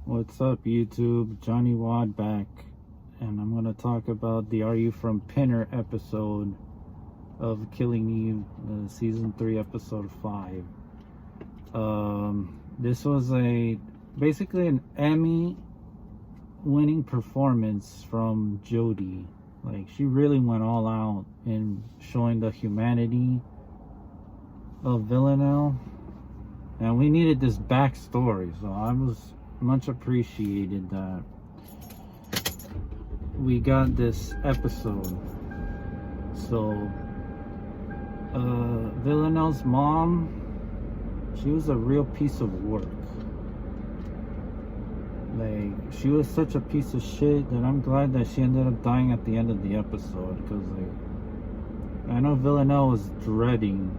What's up, YouTube? Johnny Wad back, and I'm gonna talk about the "Are You From Pinner" episode of Killing Eve, season 3, episode 5. This was basically an Emmy-winning performance from Jodie. Like, she really went all out in showing the humanity of Villanelle, and we needed this backstory, so I was much appreciated that we got this episode. So Villanelle's mom, she was a real piece of work. Like, she was such a piece of shit that I'm glad that she ended up dying at the end of the episode, because like, I know Villanelle was dreading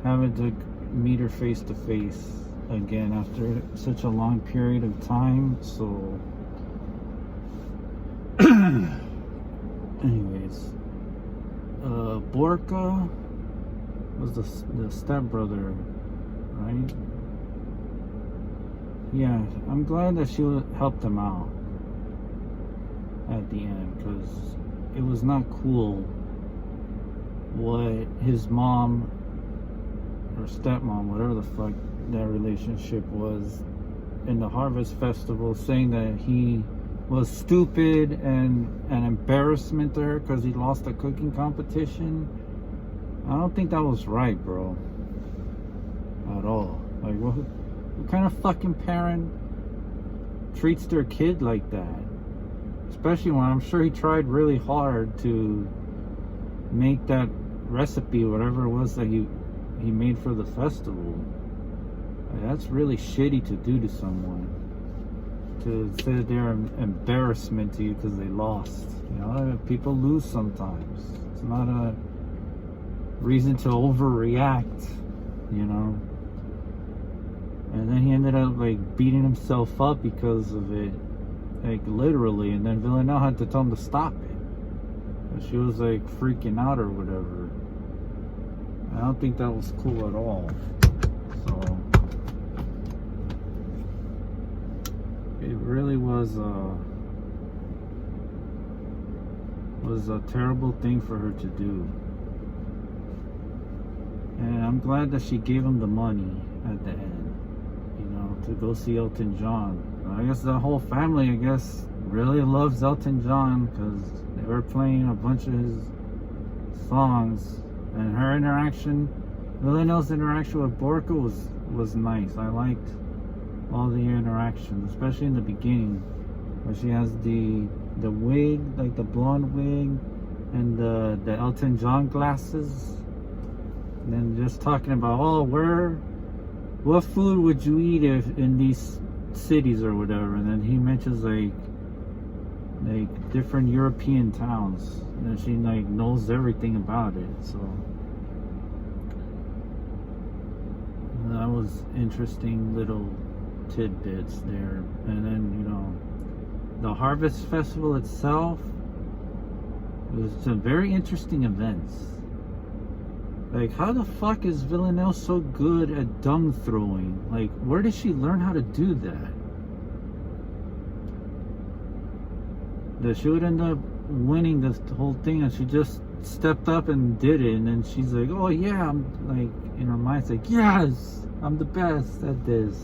having to meet her face to face again after such a long period of time. So anyways, Borka was the stepbrother, right? Yeah, I'm glad that she helped him out at the end, because it was not cool what his mom or stepmom, whatever the fuck that relationship was, in the Harvest Festival, saying that he was stupid and an embarrassment to her because he lost a cooking competition. I don't think that was right, bro, at all. Like, what kind of fucking parent treats their kid like that? Especially when I'm sure he tried really hard to make that recipe, whatever it was that he made for the festival. Like, that's really shitty to do to someone, to say that they're an embarrassment to you because they lost. You know, people lose sometimes. It's not a reason to overreact, you know. And then he ended up like beating himself up because of it, like literally, and then Villanelle had to tell him to stop it. And she was like freaking out or whatever. I don't think that was cool at all. So it really was a terrible thing for her to do. And I'm glad that she gave him the money at the end, you know, to go see Elton John. I guess the whole family, really loves Elton John, because they were playing a bunch of his songs. And her interaction, Villanelle's interaction with Borka was nice. I liked all the interactions, especially in the beginning, where she has the wig, like the blonde wig, and the Elton John glasses. And then just talking about, what food would you eat if in these cities or whatever. And then he mentions like different European towns, and she like knows everything about it. So that was interesting little tidbits there. And then, you know, the Harvest Festival itself was some very interesting events. Like, how the fuck is Villanelle so good at dung throwing? Like, where did she learn how to do that? That she would end up winning this whole thing, and she just stepped up and did it. And then she's like, oh yeah, I'm like, in her mind, it's like, yes, I'm the best at this.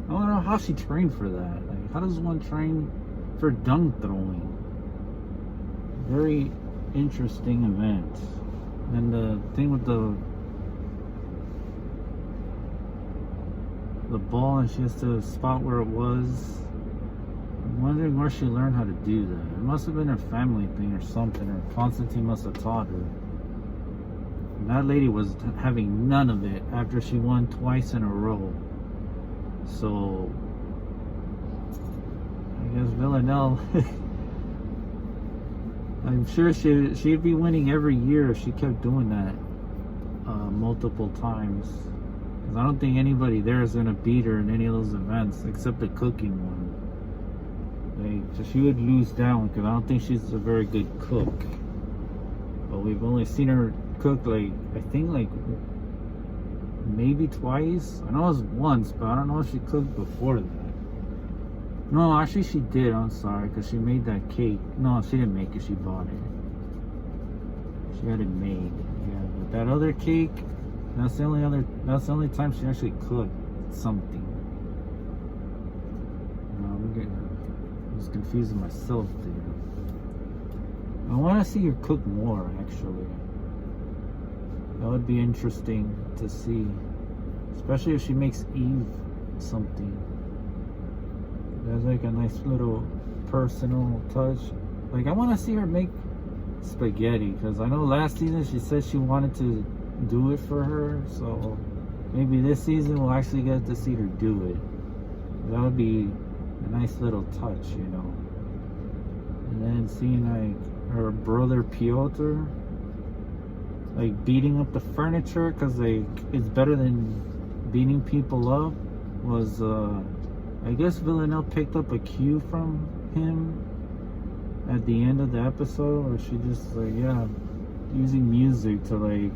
I don't know how she trained for that. Like, how does one train for dung throwing? Very interesting event. And the thing with the ball, and she has to spot where it was. I'm wondering where she learned how to do that. It must have been her family thing or something, or Constantine must have taught her. And that lady was having none of it after she won twice in a row. So I guess Villanelle, I'm sure she'd be winning every year if she kept doing that multiple times. Because I don't think anybody there is going to beat her in any of those events except the cooking one. Like, so she would lose that one, because I don't think she's a very good cook. But we've only seen her cook, like, I think like maybe twice. I know it was once, but I don't know if she cooked before that. No, actually she did. I'm sorry, because she made that cake. No, she didn't make it. She bought it. She had it made. Yeah, but that other cake, that's the only time she actually cooked something. I'm just confusing myself there. I want to see her cook more, actually. That would be interesting to see, especially if she makes Eve something. That's like a nice little personal touch. Like, I want to see her make spaghetti, because I know last season she said she wanted to do it for her, so maybe this season we'll actually get to see her do it. That would be a nice little touch, you know. And then seeing like her brother Piotr like beating up the furniture, because like it's better than beating people up, was I guess Villanelle picked up a cue from him at the end of the episode, where she just like, yeah, using music to like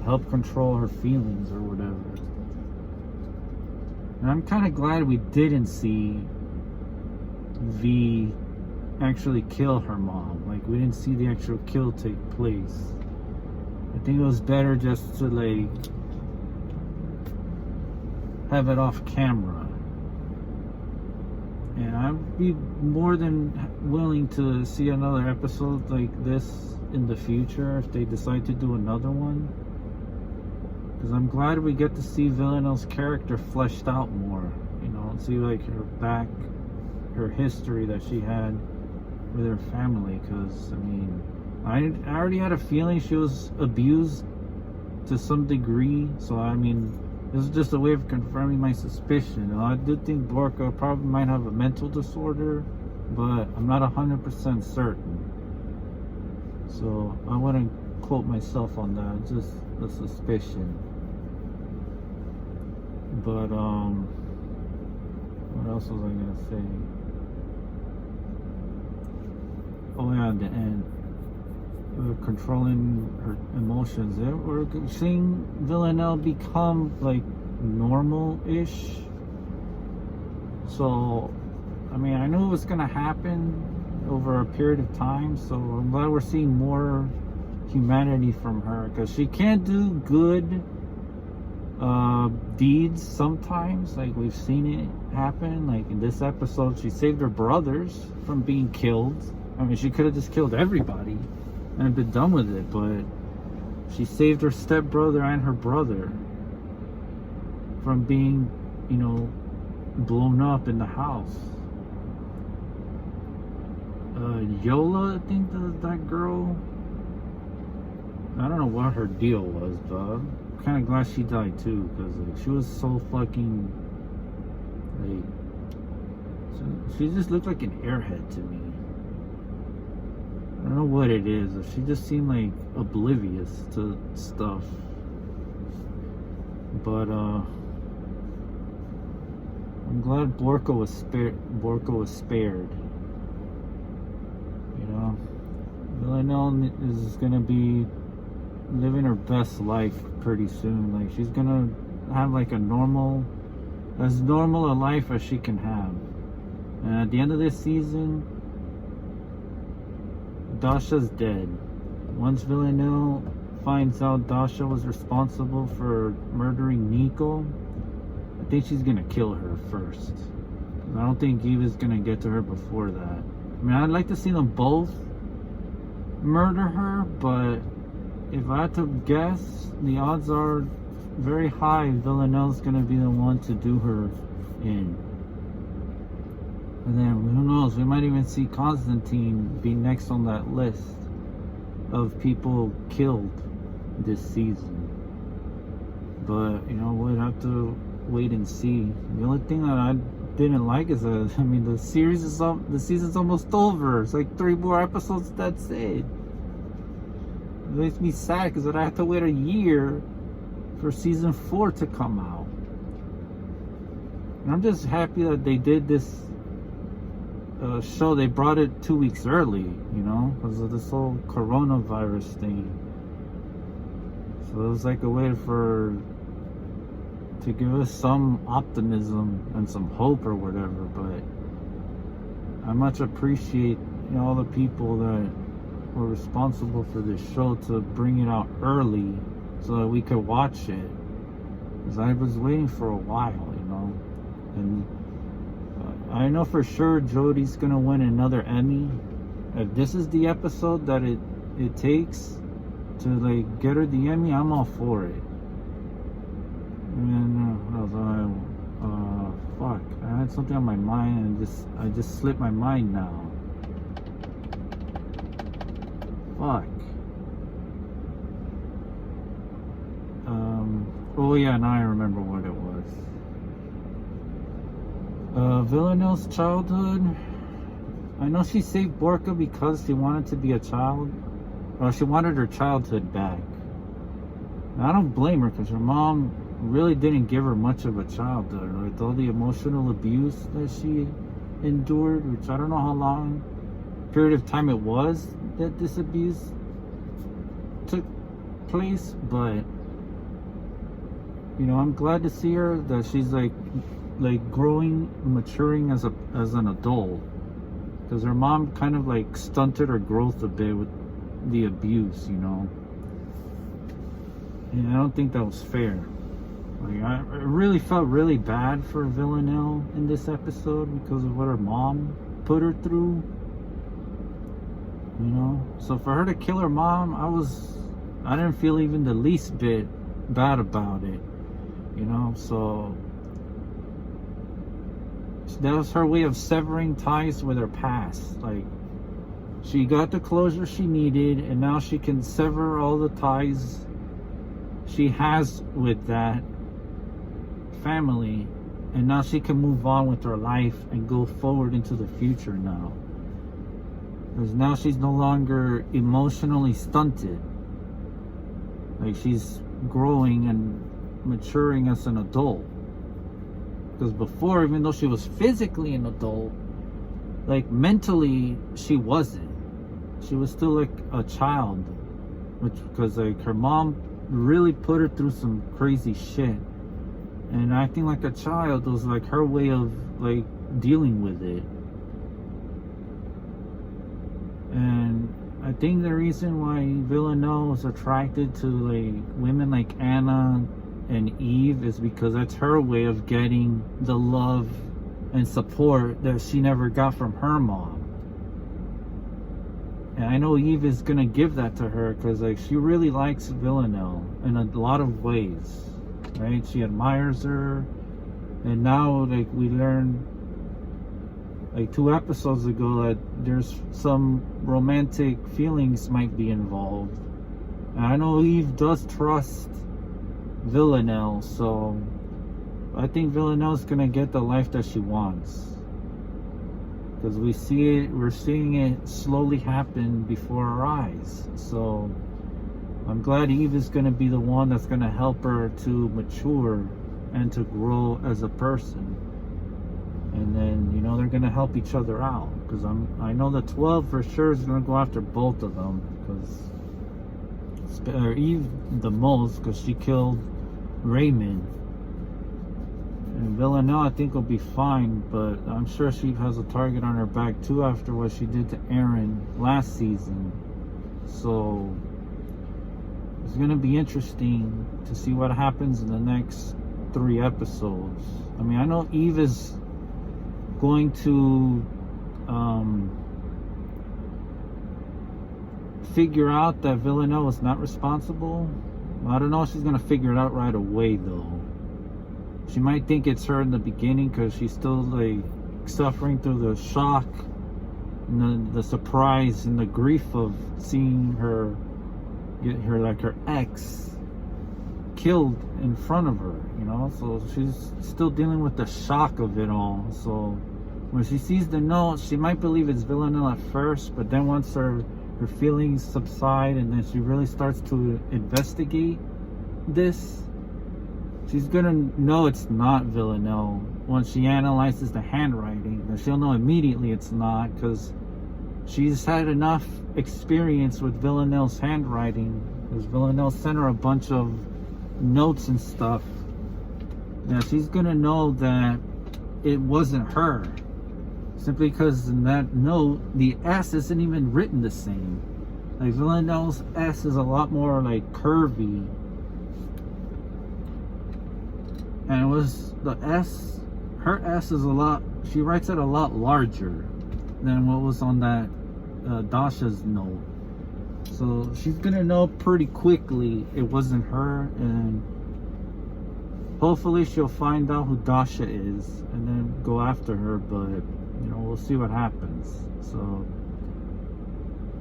help control her feelings or whatever. And I'm kind of glad we didn't see V actually kill her mom. Like, we didn't see the actual kill take place. I think it was better just to like have it off camera. And I'd be more than willing to see another episode like this in the future if they decide to do another one. Because I'm glad we get to see Villanelle's character fleshed out more. You know, and see like her history that she had with her family. Because, I mean, I already had a feeling she was abused to some degree. So, I mean, this is just a way of confirming my suspicion. I do think Borka probably might have a mental disorder, but I'm not 100% certain. So I wouldn't quote myself on that. It's just a suspicion. But what else was I gonna say? Oh yeah, at the end, controlling her emotions. We're seeing Villanelle become like normal-ish. So, I mean, I knew it was gonna happen over a period of time. So I'm glad we're seeing more humanity from her, because she can't do good deeds sometimes. Like, we've seen it happen. Like in this episode, she saved her brothers from being killed. I mean, she could have just killed everybody and been done with it, but she saved her stepbrother and her brother from being, you know, blown up in the house. Yola, I think that girl, I don't know what her deal was, but I'm kind of glad she died too, because like, she was so fucking like, she just looked like an airhead to me. I don't know what it is. She just seemed like oblivious to stuff. But I'm glad Borka was spared. You know, Villanelle is gonna be living her best life pretty soon. Like, she's gonna have like as normal a life as she can have. And at the end of this season, Dasha's dead. Once Villanelle finds out Dasha was responsible for murdering Nico, I think she's gonna kill her first. I don't think Eve is gonna get to her before that. I mean, I'd like to see them both murder her, but if I had to guess, the odds are very high Villanelle's gonna be the one to do her in. And then, who knows, we might even see Constantine be next on that list of people killed this season. But, you know, we'll have to wait and see. The only thing that I didn't like is that, I mean, the season's almost over. It's like 3 more episodes, that's it. It makes me sad because I have to wait a year for season 4 to come out. And I'm just happy that they did this show. They brought it 2 weeks early, you know, because of this whole coronavirus thing. So it was like a way to give us some optimism and some hope or whatever. But I much appreciate all the people that were responsible for this show to bring it out early so that we could watch it. Because I was waiting for a while, and I know for sure Jodie's gonna win another Emmy. If this is the episode that it takes to like get her the Emmy, I'm all for it. And fuck, I had something on my mind and I just slipped my mind now. Fuck. Oh yeah, now I remember what it was. Villanelle's childhood. I know she saved Borka because she wanted to be a child. Or she wanted her childhood back. And I don't blame her because her mom really didn't give her much of a childhood. With all the emotional abuse that she endured, which I don't know how long period of time it was that this abuse took place, but I'm glad to see her that she's like growing, maturing as an adult, because her mom kind of like stunted her growth a bit with the abuse, and I don't think that was fair. Like I really felt really bad for Villanelle in this episode because of what her mom put her through. So for her to kill her mom, I didn't feel even the least bit bad about it. So that was her way of severing ties with her past. Like, she got the closure she needed, and now she can sever all the ties she has with that family, and now she can move on with her life and go forward into the future now. Because now she's no longer emotionally stunted. Like, she's growing and maturing as an adult. Because before, even though she was physically an adult, like mentally she wasn't. She was still like a child, because like her mom really put her through some crazy shit, and acting like a child was like her way of like dealing with it. And I think the reason why Villanelle was attracted to like women like Anna and Eve is because that's her way of getting the love and support that she never got from her mom. And I know Eve is gonna give that to her because like she really likes Villanelle in a lot of ways, right? She admires her, and now like we learned like 2 episodes ago that there's some romantic feelings might be involved. And I know Eve does trust Villanelle, so I think Villanelle's gonna get the life that she wants, because we're seeing it slowly happen before our eyes. So I'm glad Eve is gonna be the one that's gonna help her to mature and to grow as a person. And then they're gonna help each other out, because I know the 12 for sure is gonna go after both of them, because Eve the most, because she killed Raymond. And Villanelle I think will be fine, but I'm sure she has a target on her back too after what she did to Aaron last season. So it's gonna be interesting to see what happens in the next 3 episodes. I mean, I know Eve is going to figure out that Villanelle was not responsible. I don't know if she's gonna figure it out right away though. She might think it's her in the beginning because she's still like suffering through the shock and the surprise and the grief of seeing her get her ex killed in front of her, so she's still dealing with the shock of it all. So when she sees the note, she might believe it's Villanelle at first, but then once her feelings subside and then she really starts to investigate this, she's gonna know it's not Villanelle. Once she analyzes the handwriting, then she'll know immediately it's not, because she's had enough experience with Villanelle's handwriting, because Villanelle sent her a bunch of notes and stuff. Now she's gonna know that it wasn't her. Simply because in that note, the S isn't even written the same. Like Villanelle's S is a lot more like curvy. And it was the S, her S is a lot, she writes it a lot larger than what was on that Dasha's note. So she's gonna know pretty quickly it wasn't her, and hopefully she'll find out who Dasha is and then go after her, but you know, we'll see what happens. So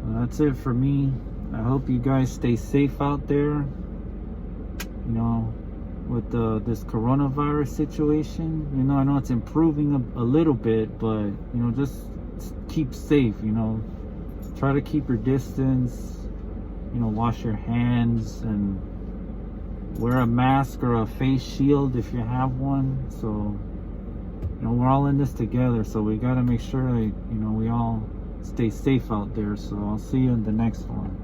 that's it for me. I hope you guys stay safe out there, you know, with this coronavirus situation. You know, I know it's improving a little bit, but you know, just keep safe. You know, try to keep your distance, you know, wash your hands and wear a mask or a face shield if you have one. So you know, we're all in this together, so we got to make sure that, you know, we all stay safe out there. So I'll see you in the next one.